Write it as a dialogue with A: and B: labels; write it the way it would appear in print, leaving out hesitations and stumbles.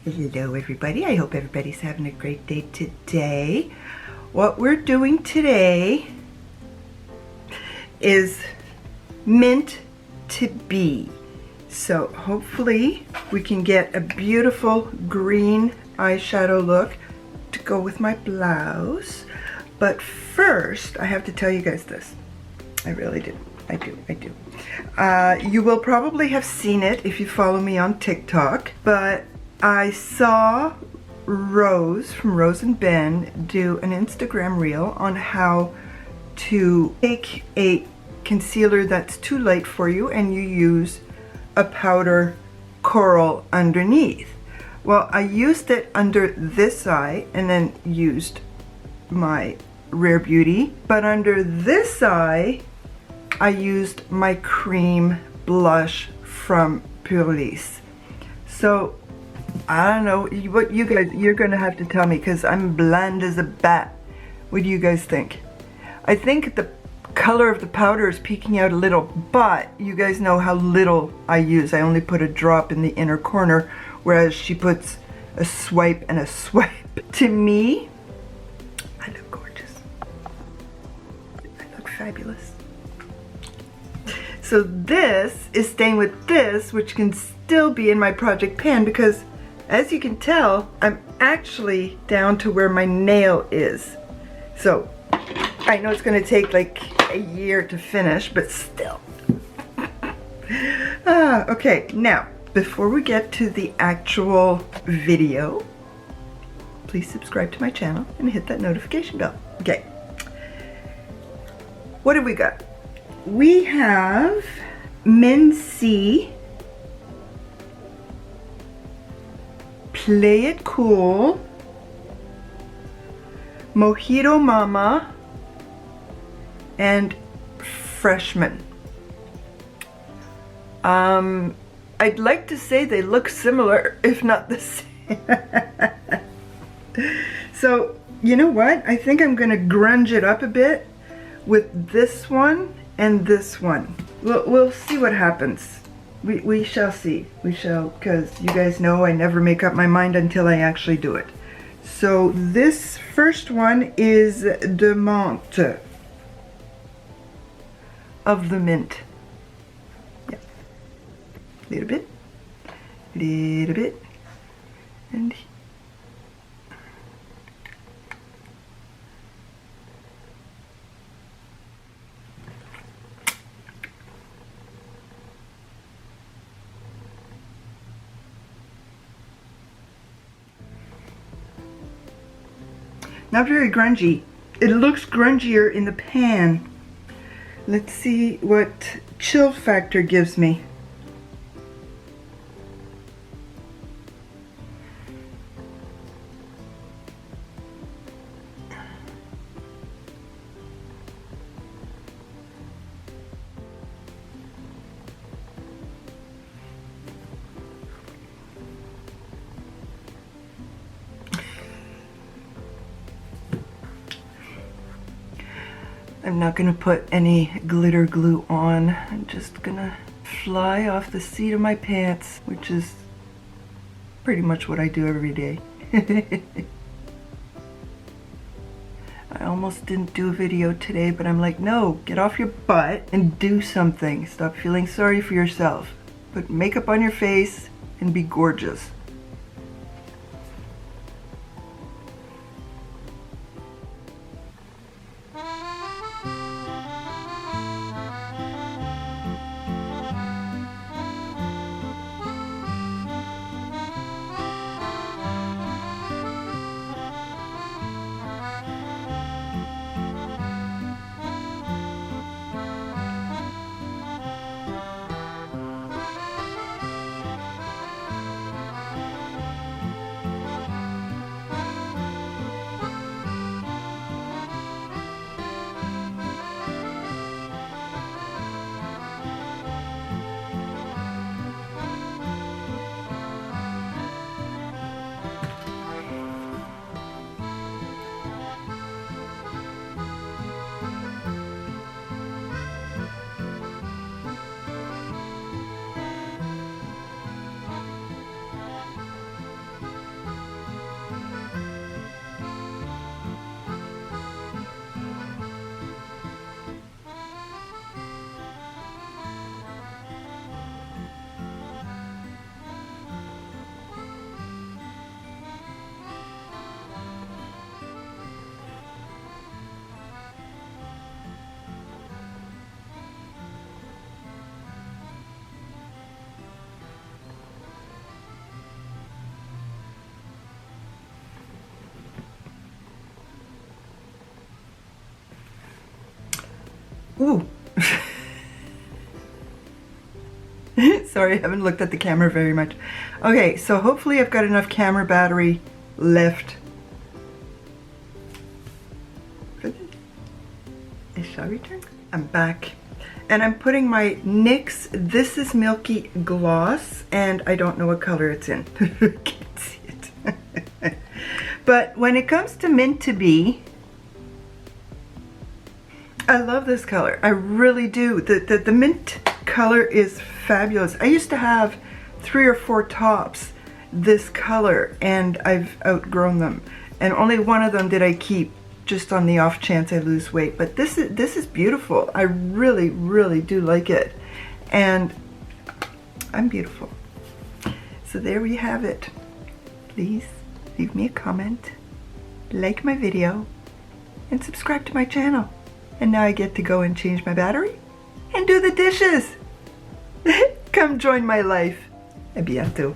A: Hello everybody, I hope everybody's having a great day today. What we're doing today is meant to be. So hopefully we can get a beautiful green eyeshadow look to go with my blouse. But first, I have to tell you guys this. I really do. I do. You will probably have seen it if you follow me on TikTok, but I saw Rose from Rose and Ben do an Instagram reel on how to take a concealer that's too light for you and you use a powder coral underneath. Well, I used it under this eye and then used my Rare Beauty, but under this eye I used my cream blush from Purlisse. So I don't know what you guys, you're gonna have to tell me because I'm bland as a bat. What do you guys think? I think the color of the powder is peeking out a little, but you guys know how little I use. I only put a drop in the inner corner, whereas she puts a swipe and a swipe. To me, I look gorgeous. I look fabulous. So this is staying with this, which can still be in my project pan because as you can tell, I'm actually down to where my nail is. So I know it's gonna take like a year to finish, but still. Okay, now, before we get to the actual video, please subscribe to my channel and hit that notification bell. Okay. What have we got? We have Mincy Play It Cool, Mojito Mama, and Freshman. I'd like to say they look similar, if not the same. So, you know what? I think I'm gonna grunge it up a bit with this one and this one. We'll see what happens. We shall see. We shall, because you guys know I never make up my mind until I actually do it. So this first one is de menthe, of the mint. Yeah. Little bit, and not very grungy. It looks grungier in the pan. Let's see what chill factor gives me. I'm not gonna put any glitter glue on. I'm just gonna fly off the seat of my pants, which is pretty much what I do every day. I almost didn't do a video today, but I'm like, no, get off your butt and do something. Stop feeling sorry for yourself. Put makeup on your face and be gorgeous. Ooh. Sorry, I haven't looked at the camera very much. Okay, so hopefully I've got enough camera battery left. Shall we turn? I'm back. And I'm putting my NYX This Is Milky gloss, and I don't know what color it's in. Can't see it. But when it comes to Mint to Be, I love this color. I really do. The mint color is fabulous. I used to have 3 or 4 tops this color, and I've outgrown them. And only one of them did I keep, just on the off chance I lose weight. But this is beautiful. I really, really do like it. And I'm beautiful. So there we have it. Please leave me a comment, like my video, and subscribe to my channel. And now I get to go and change my battery and do the dishes. Come join my life. A bientôt.